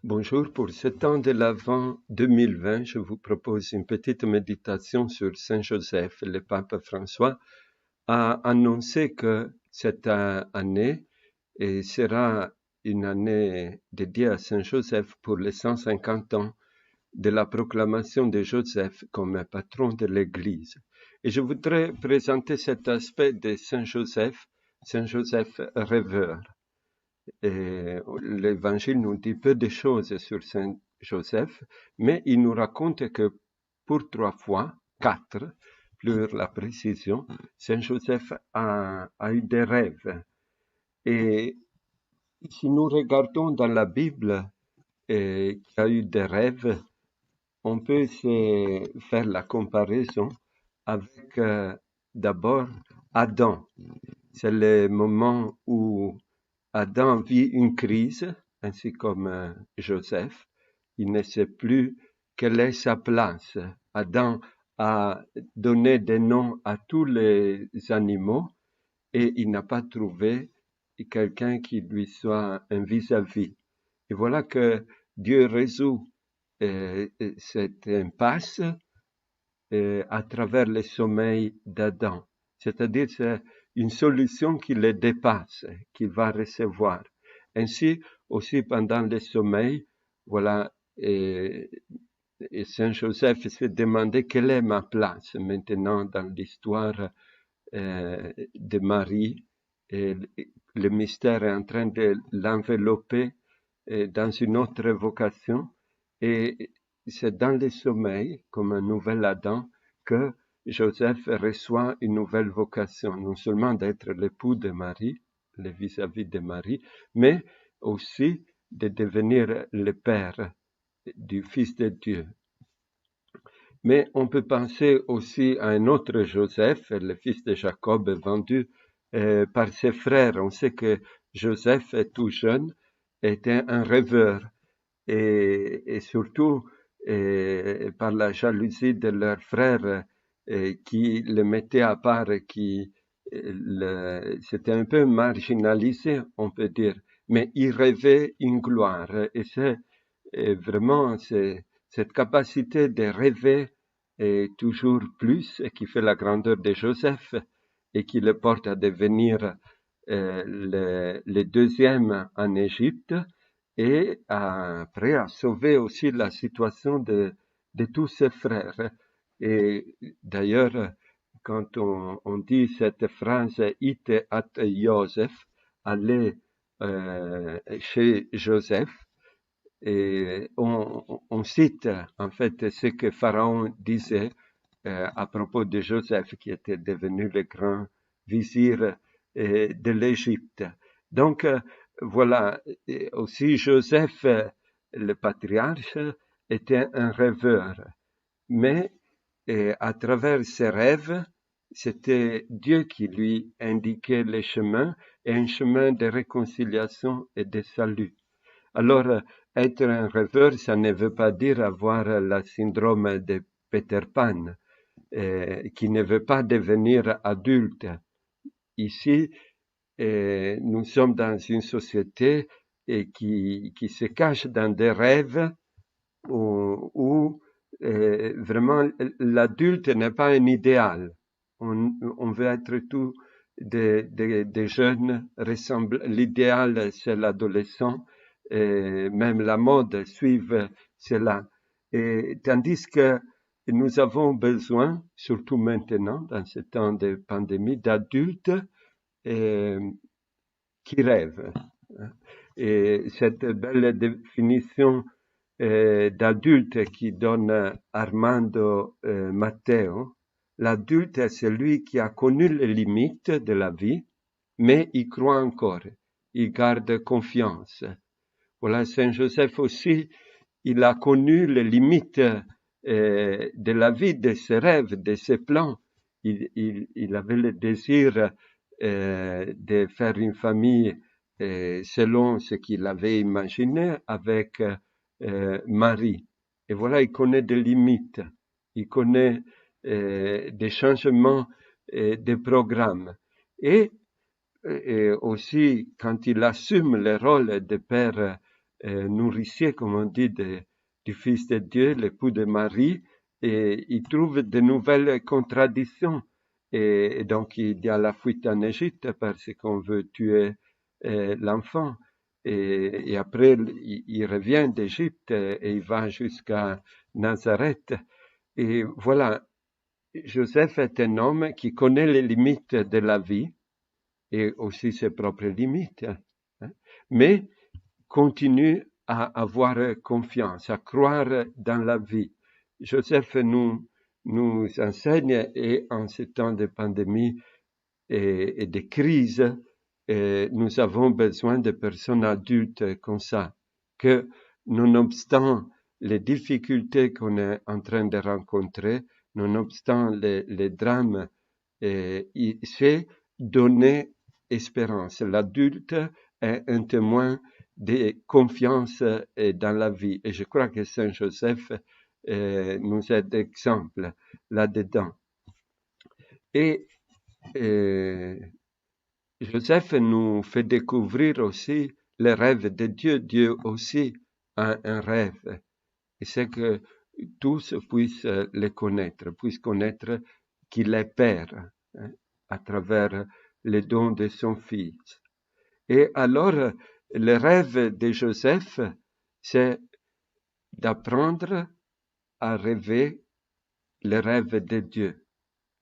Bonjour, pour ce temps de l'Avent 2020, je vous propose une petite méditation sur Saint Joseph. Le pape François a annoncé que cette année sera une année dédiée à Saint Joseph pour les 150 ans de la proclamation de Joseph comme patron de l'Église. Et je voudrais présenter cet aspect de Saint Joseph rêveur. Et l'Évangile nous dit peu de choses sur Saint Joseph, mais il nous raconte que pour 3 fois, 4, plus la précision, Saint Joseph a eu des rêves. Et si nous regardons dans la Bible qui a eu des rêves, on peut faire la comparaison avec d'abord Adam. C'est le moment où Adam vit une crise, ainsi comme Joseph. Il ne sait plus quelle est sa place. Adam a donné des noms à tous les animaux et il n'a pas trouvé quelqu'un qui lui soit un vis-à-vis. Et voilà que Dieu résout cette impasse à travers le sommeil d'Adam. C'est-à-dire c'est une solution qui le dépasse, qu'il va recevoir. Ainsi, aussi pendant le sommeil, voilà, et Saint Joseph s'est demandé quelle est ma place maintenant dans l'histoire de Marie. Et le mystère est en train de l'envelopper dans une autre vocation. Et c'est dans le sommeil, comme un nouvel Adam, que Joseph reçoit une nouvelle vocation, non seulement d'être l'époux de Marie, le vis-à-vis de Marie, mais aussi de devenir le père du Fils de Dieu. Mais on peut penser aussi à un autre Joseph, le fils de Jacob, vendu par ses frères. On sait que Joseph, tout jeune, était un rêveur et surtout par la jalousie de leurs frères qui le mettaient à part, c'était un peu marginalisé, on peut dire, mais il rêvait une gloire. Et c'est vraiment cette capacité de rêver toujours plus et qui fait la grandeur de Joseph et qui le porte à devenir le deuxième en Égypte et après à sauver aussi la situation de tous ses frères. Et d'ailleurs, quand on dit cette phrase « ite at Joseph », aller chez Joseph, et on cite en fait ce que Pharaon disait à propos de Joseph, qui était devenu le grand vizir de l'Égypte. Donc voilà, et aussi Joseph, le patriarche, était un rêveur, mais à travers ses rêves, c'était Dieu qui lui indiquait les chemins et un chemin de réconciliation et de salut. Alors, être un rêveur, ça ne veut pas dire avoir le syndrome de Peter Pan, qui ne veut pas devenir adulte. Ici, nous sommes dans une société qui se cache dans des rêves où vraiment l'adulte n'est pas un idéal. On veut être tous des jeunes ressemblent. L'idéal, c'est l'adolescent. Même la mode suivent cela. Et tandis que nous avons besoin, surtout maintenant, dans ce temps de pandémie, d'adultes qui rêvent. Et cette belle définition d'adulte qui donne Armando Matteo, l'adulte est celui qui a connu les limites de la vie, mais il croit encore, il garde confiance. Voilà, Saint Joseph aussi, il a connu les limites de la vie, de ses rêves, de ses plans. Il avait le désir de faire une famille selon ce qu'il avait imaginé avec Marie. Et voilà, il connaît des limites, il connaît des changements des programmes. Et aussi, quand il assume le rôle de père nourricier, comme on dit, du Fils de Dieu, l'époux de Marie, et il trouve de nouvelles contradictions. Et donc, il y a la fuite en Égypte parce qu'on veut tuer l'enfant. Et après, il revient d'Égypte et il va jusqu'à Nazareth. Et voilà, Joseph est un homme qui connaît les limites de la vie et aussi ses propres limites, hein, mais continue à avoir confiance, à croire dans la vie. Joseph nous enseigne, et en ce temps de pandémie et de crise, nous avons besoin de personnes adultes comme ça, que nonobstant les difficultés qu'on est en train de rencontrer, nonobstant les drames, il sait donner espérance. L'adulte est un témoin de confiance dans la vie. Et je crois que Saint Joseph nous est d'exemple là-dedans. Et Joseph nous fait découvrir aussi les rêves de Dieu. Dieu aussi a un rêve. Et c'est que tous puissent le connaître, puissent connaître qu'il est Père, hein, à travers les dons de son Fils. Et alors, le rêve de Joseph, c'est d'apprendre à rêver le rêve de Dieu,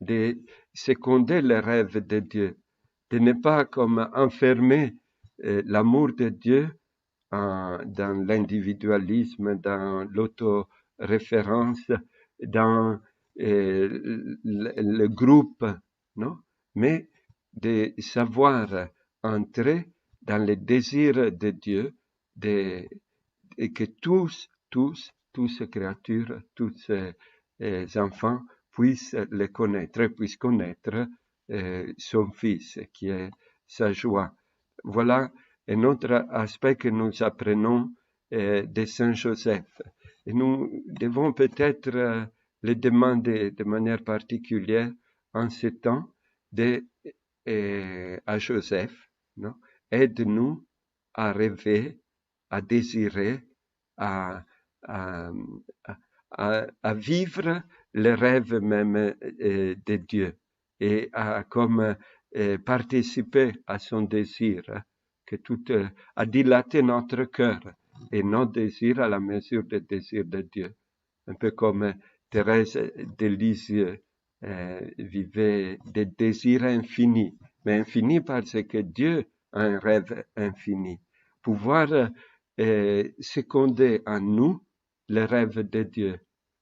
de seconder le rêve de Dieu, de ne pas comme enfermer l'amour de Dieu dans l'individualisme, dans l'autoréférence, dans le groupe, non? Mais de savoir entrer dans les désirs de Dieu, et que tous ces créatures, tous ces enfants puissent le connaître, puissent connaître son Fils, qui est sa joie. Voilà un autre aspect que nous apprenons de Saint Joseph. Et nous devons peut-être le demander de manière particulière en ce temps à Joseph, non? Aide-nous à rêver, à désirer, à vivre les rêves même de Dieu et à comme participer à son désir, à dilater notre cœur et nos désirs à la mesure des désirs de Dieu. Un peu comme Thérèse de Lisieux vivait des désirs infinis, mais infinis parce que Dieu a un rêve infini. Pouvoir seconder en nous le rêve de Dieu.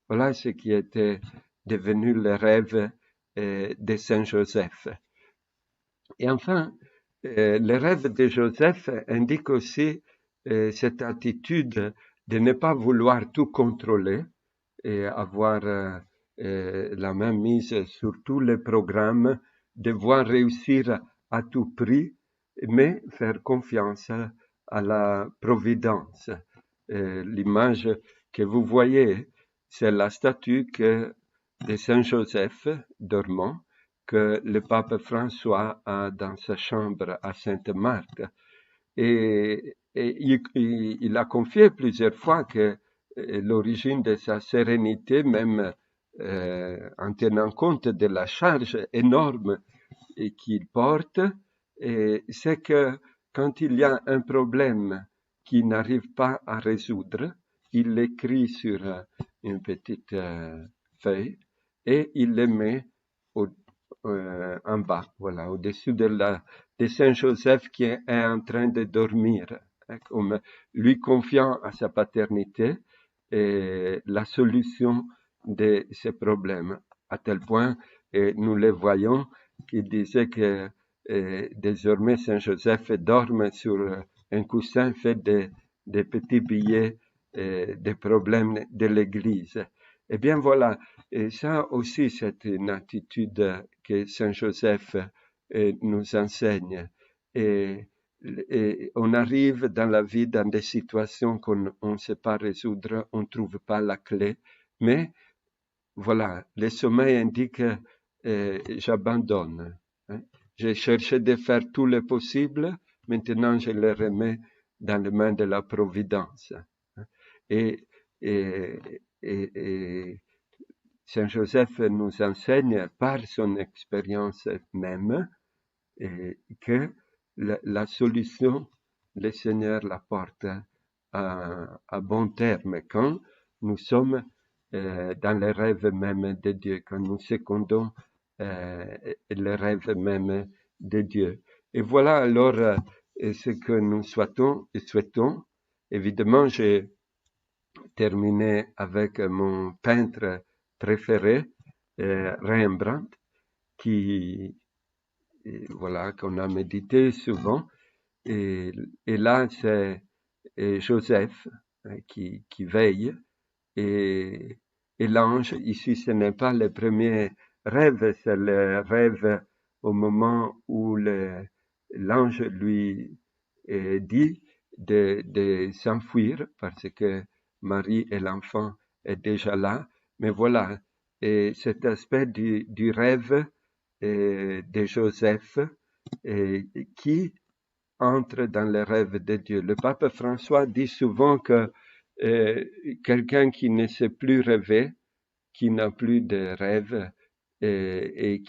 Voilà ce qui était devenu le rêve de Saint Joseph. Et enfin, le rêve de Joseph indique aussi cette attitude de ne pas vouloir tout contrôler et avoir la main mise sur tous les programmes, devoir réussir à tout prix, mais faire confiance à la providence. L'image que vous voyez, c'est la statue de Saint Joseph dormant que le pape François a dans sa chambre à Sainte-Marthe. Et il a confié plusieurs fois que l'origine de sa sérénité, même en tenant compte de la charge énorme qu'il porte, c'est que quand il y a un problème qu'il n'arrive pas à résoudre, il l'écrit sur une petite feuille et il le met en bas, voilà, au-dessus de Saint Joseph qui est en train de dormir, hein, comme lui confiant à sa paternité la solution de ses problèmes, à tel point, nous le voyons, qu'il disait que désormais Saint Joseph dorme sur un coussin fait de petits billets des problèmes de l'Église. Eh bien voilà, et ça aussi c'est une attitude que Saint Joseph nous enseigne. Et on arrive dans la vie dans des situations qu'on ne sait pas résoudre, on ne trouve pas la clé, mais voilà, le sommeil indique j'abandonne. Hein. J'ai cherché de faire tout le possible, maintenant je le remets dans les mains de la Providence. Et, et, et Saint Joseph nous enseigne par son expérience même que la solution, le Seigneur la porte à bon terme quand nous sommes dans les rêves même de Dieu, quand nous secondons les rêves même de Dieu. Et voilà alors ce que nous souhaitons. Évidemment, j'ai terminé avec mon peintre préféré, Rembrandt, voilà, qu'on a médité souvent. Et là, c'est Joseph qui veille. Et l'ange, ici, ce n'est pas le premier rêve, c'est le rêve au moment où l'ange lui dit de s'enfuir parce que Marie et l'enfant est déjà là. Mais voilà, et cet aspect du rêve de Joseph qui entre dans les rêves de Dieu. Le pape François dit souvent que quelqu'un qui ne sait plus rêver, qui n'a plus de rêves, et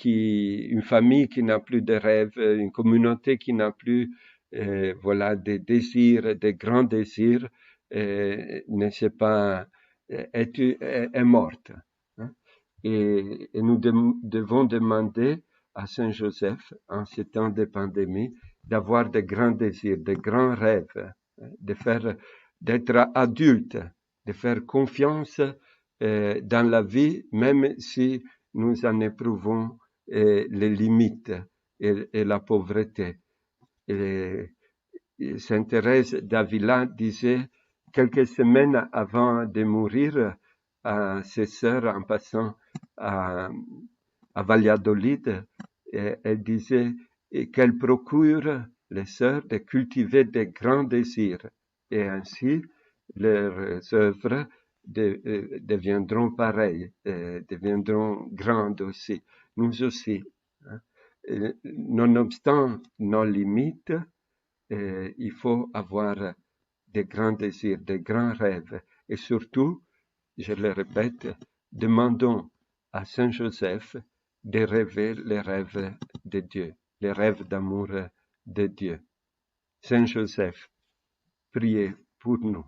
une famille qui n'a plus de rêves, une communauté qui n'a plus voilà, des désirs, des grands désirs, ne sait pas, est morte. Hein. Et nous devons demander à Saint Joseph, en ces temps de pandémie, d'avoir de grands désirs, de grands rêves, d'être adulte, de faire confiance dans la vie, même si nous en éprouvons les limites et la pauvreté. Et Sainte Thérèse d'Avila disait, quelques semaines avant de mourir, à ses sœurs en passant à Valladolid, elle disait qu'elle procure les sœurs de cultiver des grands désirs et ainsi leurs œuvres deviendront pareilles, deviendront grandes aussi, nous aussi. Hein. Nonobstant nos limites, il faut avoir des grands désirs, des grands rêves et surtout, je le répète, demandons à Saint Joseph de rêver les rêves de Dieu, les rêves d'amour de Dieu. Saint Joseph, priez pour nous.